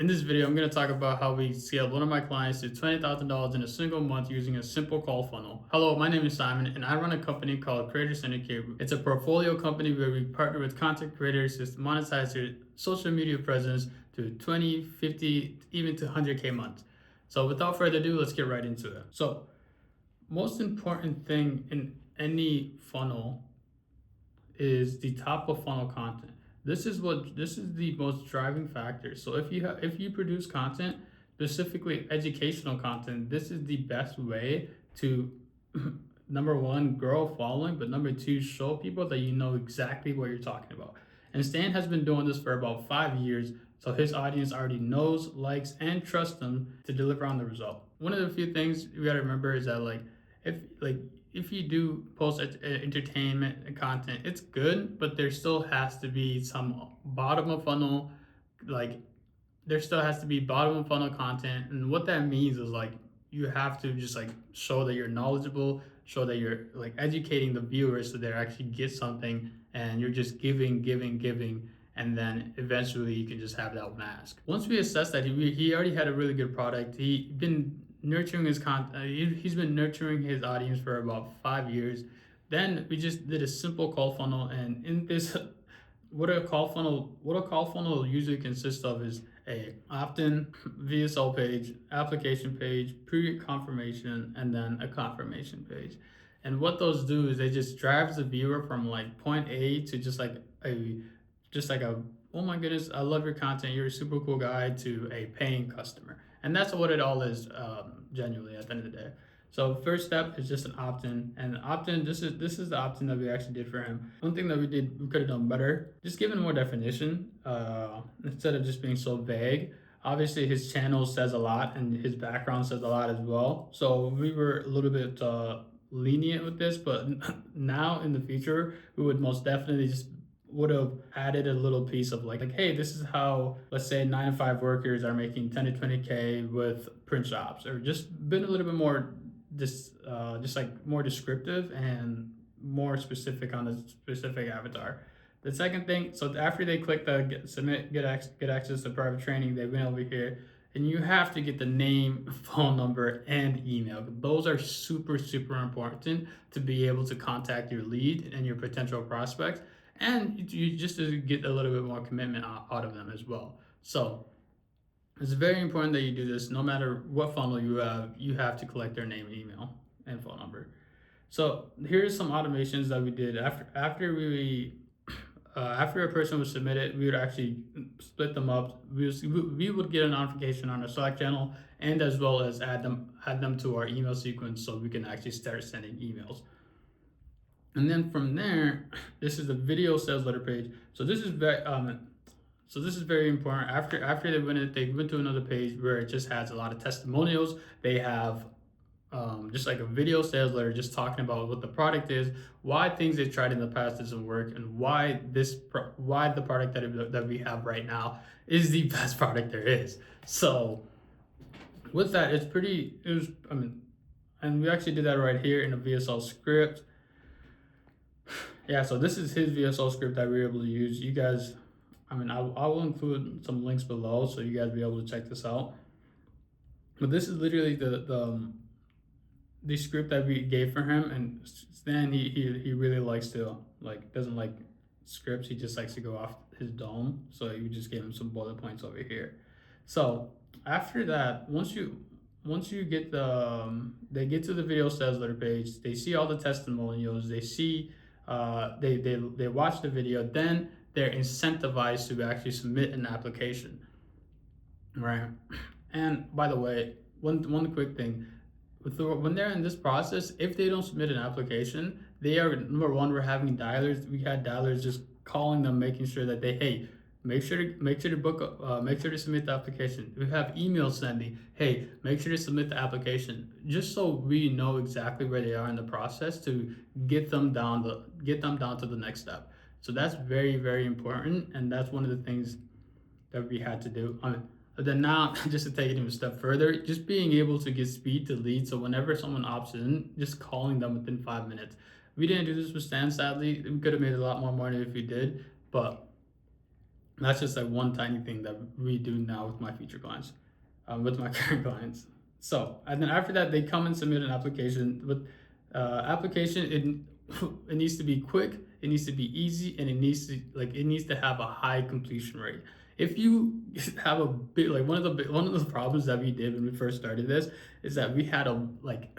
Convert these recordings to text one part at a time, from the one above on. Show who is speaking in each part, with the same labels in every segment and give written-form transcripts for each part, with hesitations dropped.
Speaker 1: In this video, I'm going to talk about how we scaled one of my clients to $20,000 in a single month using a simple call funnel. Hello, my name is Simon, and I run a company called Creator Syndicate. It's a portfolio company where we partner with content creators to monetize their social media presence to 20, 50, even to 100K months. So without further ado, let's get right into it. So most important thing in any funnel is the top of funnel content. This is the most driving factor. So if you produce content, specifically educational content, this is the best way to number one, grow a following, but number two, show people that you know exactly what you're talking about. And Stan has been doing this for about 5 years, so his audience already knows, likes, and trusts him to deliver on the result. One of the few things you gotta remember is that if like if you do post entertainment content, it's good, but there still has to be some bottom of funnel, like there still has to be bottom of funnel content. And what that means is you have to just show that you're knowledgeable, show that you're educating the viewers so they actually get something, and you're just giving, and then eventually you can just have that mask. Once we assessed that he already had a really good product, he'd been nurturing his content, he's been nurturing his audience for about 5 years. Then we just did a simple call funnel, and in this what a call funnel usually consists of is a opt-in, VSL page, application page, pre-confirmation, and then a confirmation page. And what those do is they just drives the viewer from point A to just like a oh my goodness, I love your content, you're a super cool guy, to a paying customer. And that's what it all is, genuinely at the end of the day. So first step is just an opt-in, and opt-in. This is the opt-in that we actually did for him. One thing that we could have done better, just given more definition, instead of just being so vague. Obviously, his channel says a lot, and his background says a lot as well. So we were a little bit lenient with this, but now in the future, we would most definitely just would have added a little piece of hey, this is how, let's say, 9 to 5 workers are making 10 to 20K with print shops, or just been a little bit more just more descriptive and more specific on the specific avatar. The second thing, so after they click the submit, get access to private training, they went over here, and you have to get the name, phone number, and email. Those are super important to be able to contact your lead and your potential prospects, and you just to get a little bit more commitment out of them as well. So it's very important that you do this. No matter what funnel you have to collect their name, email, and phone number. So here's some automations that we did after a person was submitted. We would actually split them up. We would get a notification on our Slack channel, and as well as add them to our email sequence, so we can actually start sending emails. And then from there, this is the video sales letter page. So this is very important. After they went to another page where it just has a lot of testimonials. They have just like a video sales letter, just talking about what the product is, why things they tried in the past doesn't work, and why the product that we have right now is the best product there is. So with that, and we actually did that right here in a VSL script. Yeah, so this is his VSL script that we were able to use. You guys, I will include some links below so you guys be able to check this out. But this is literally the script that we gave for him. And Stan, he really likes to doesn't like scripts. He just likes to go off his dome. So you just gave him some bullet points over here. So after that, once you get they get to the video sales letter page, they see all the testimonials, they see they watch the video, then they're incentivized to actually submit an application, right? And by the way, one quick thing, when they're in this process, if they don't submit an application, they are, number one, we had dialers just calling them, making sure that hey, make sure to book, make sure to submit the application. We have emails sending, hey, make sure to submit the application, just so we know exactly where they are in the process to get them down to the next step. So that's very important, and that's one of the things that we had to do. Then now, just to take it even a step further, just being able to get speed to lead. So whenever someone opts in, just calling them within 5 minutes. We didn't do this with Stan, sadly. We could have made a lot more money if we did, but That's just like one tiny thing that we do now with my future clients, with my current clients. So, and then after that, they come and submit an application. With application, it needs to be quick, it needs to be easy, and it needs to have a high completion rate. If you have a bit like one of the problems that we did when we first started this is that we had a like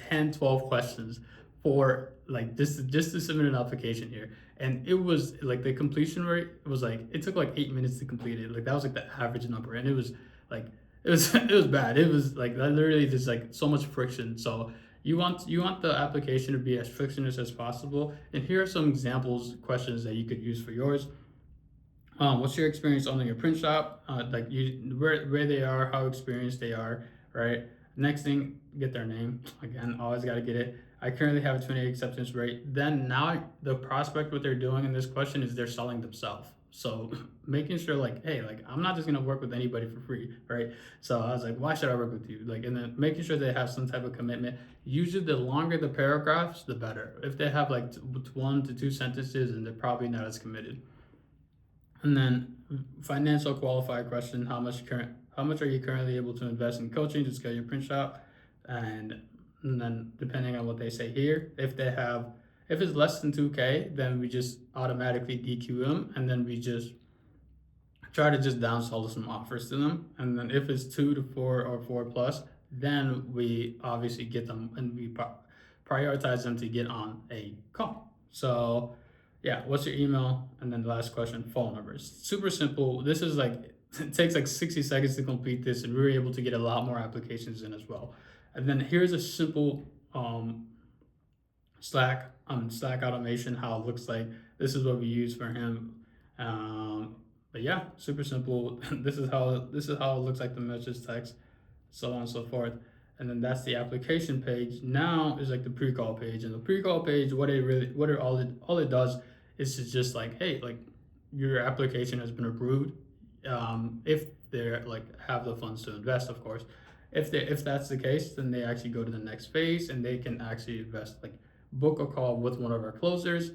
Speaker 1: 10, 12 questions for like just to submit an application here, and it was like the completion rate was like it took like 8 minutes to complete it. Like that was like the average number, and it was like it was it was bad. It was like that literally just like so much friction. So you want the application to be as frictionless as possible. And here are some examples questions that you could use for yours. What's your experience owning a print shop? Like where they are, how experienced they are, right? Next thing, get their name. Again, always got to get it. I currently have a 20 acceptance rate. Then now the prospect, what they're doing in this question is they're selling themselves. So making sure like, hey, like I'm not just gonna work with anybody for free, right? So I was like, why should I work with you? Like, and then making sure they have some type of commitment. Usually, the longer the paragraphs, the better. If they have like 1 to 2 sentences, and they're probably not as committed. And then financial qualifier question: how much are you currently able to invest in coaching to scale your print shop? And, and then depending on what they say here, if it's less than 2K, then we just automatically DQ them, and then we just try to just downsell some offers to them. And then if it's 2 to 4 or 4 plus, then we obviously get them and we prioritize them to get on a call. So yeah, what's your email? And then the last question, phone numbers. Super simple. This is like it takes like 60 seconds to complete this, and we were able to get a lot more applications in as well. And then here's a simple Slack automation, how it looks like. This is what we use for him. But yeah, super simple. This is how it looks like, the message text, so on and so forth. And then that's the application page. Now is like the pre-call page, and the pre-call page, all it does is to just like, hey, like your application has been approved. If they're like have the funds to invest, of course. If that's the case, then they actually go to the next phase and they can actually invest, like book a call with one of our closers.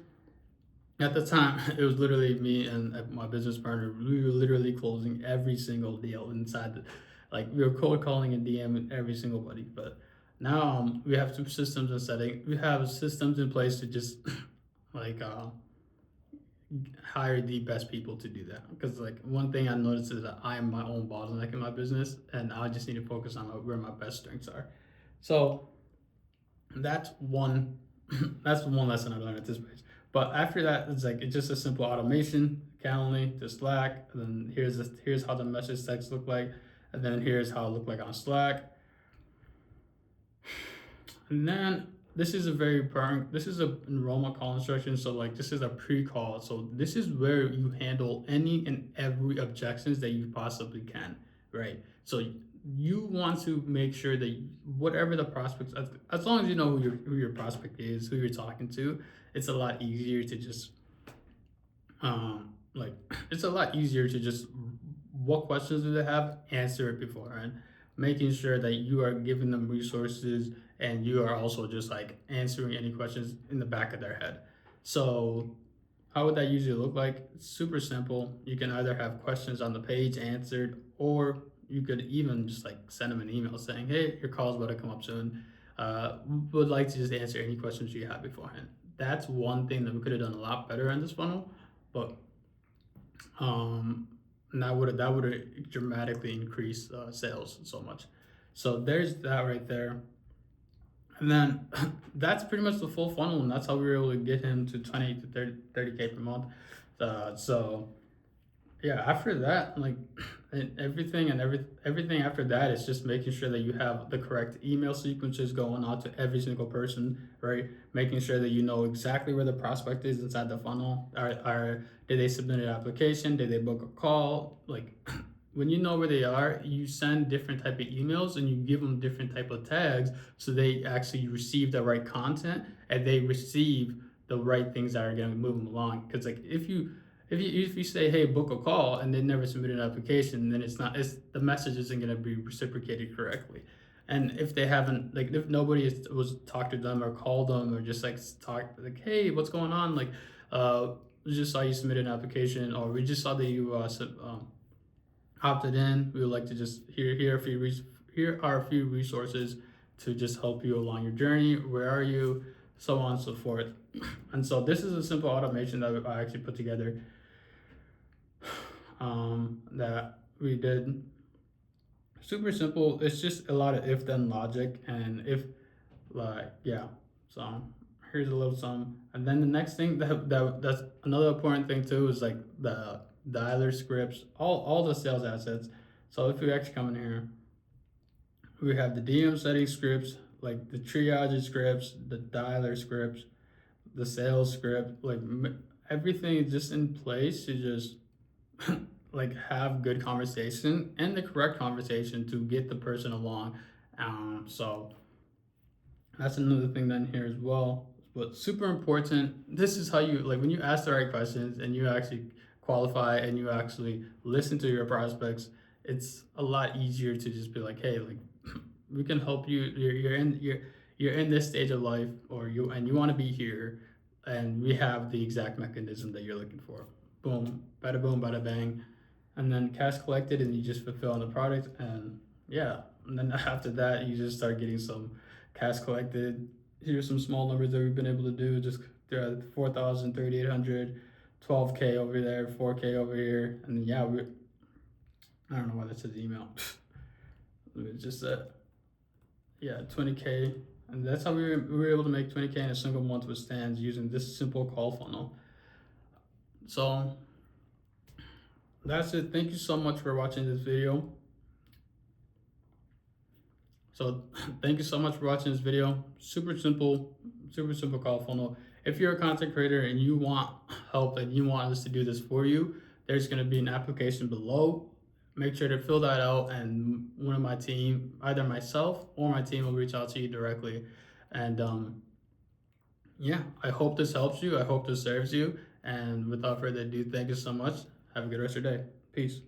Speaker 1: At the time, it was literally me and my business partner. We were literally closing every single deal inside like we were cold calling and DM every single buddy. But now we have some systems and setting. We have systems in place to just like hire the best people to do that. Because like one thing I noticed is that I am my own bottleneck in my business, and I just need to focus on where my best strengths are. So that's one that's one lesson I learned at this page. But after that, it's just a simple automation, Calendly to Slack. And then here's how the message text look like, and then here's how it look like on Slack. And then this is a very important. This is a enrollment call instruction. So like this is a pre-call. So this is where you handle any and every objections that you possibly can, right? So you want to make sure that whatever the prospects, as long as you know who your prospect is, who you're talking to, it's a lot easier to just like it's a lot easier to just what questions do they have, answer it beforehand, making sure that you are giving them resources and you are also just like answering any questions in the back of their head. So how would that usually look like? It's super simple. You can either have questions on the page answered, or you could even just like send them an email saying, hey, your call's about to come up soon. Would like to just answer any questions you have beforehand. That's one thing that we could have done a lot better in this funnel, but and that would dramatically increase sales so much. So there's that right there. And then that's pretty much the full funnel, and that's how we were able to get him to 20 to 30K per month. So yeah, after that, like everything after that is just making sure that you have the correct email sequences going out to every single person, right? Making sure that you know exactly where the prospect is inside the funnel. Are did they submit an application? Did they book a call? Like when you know where they are, you send different type of emails and you give them different type of tags so they actually receive the right content and they receive the right things that are going to move them along. Because like if you say, hey, book a call, and they never submit an application, then it's the message isn't going to be reciprocated correctly. And if they haven't, like if nobody was talked to them or called them or just like talked like, hey, what's going on, like we just saw you submit an application, or we just saw that you opted in. We would like to just here are a few resources to just help you along your journey. Where are you? So on and so forth. And so this is a simple automation that I actually put together, that we did. Super simple. It's just a lot of if then logic, and if, like, yeah. So here's a little sum, and then the next thing that's another important thing too is like the dialer scripts, all the sales assets. So if we actually come in here, we have the DM setting scripts, like the triage scripts, the dialer scripts, the sales script, like everything is just in place to just like have good conversation and the correct conversation to get the person along. So that's another thing done here as well. But super important. This is how you, like, when you ask the right questions and you actually qualify and you actually listen to your prospects, it's a lot easier to just be like, hey, like, we can help you. You're in this stage of life, or you want to be here, and we have the exact mechanism that you're looking for. Boom, bada bang, and then cash collected, and you just fulfill on the product, and yeah, and then after that, you just start getting some cash collected. Here's some small numbers that we've been able to do. Just 4,000, 3,800, 12K over there, 4K over here, and yeah, I don't know why that says email. It's just yeah, 20K, and that's how we were able to make 20K in a single month with stands using this simple call funnel. So that's it. Thank you so much for watching this video. So thank you so much for watching this video. Super simple call funnel. If you're a content creator and you want help and you want us to do this for you, there's going to be an application below. Make sure to fill that out, and one of my team, either myself or my team, will reach out to you directly. And yeah, I hope this helps you. I hope this serves you. And without further ado, thank you so much. Have a good rest of your day. Peace.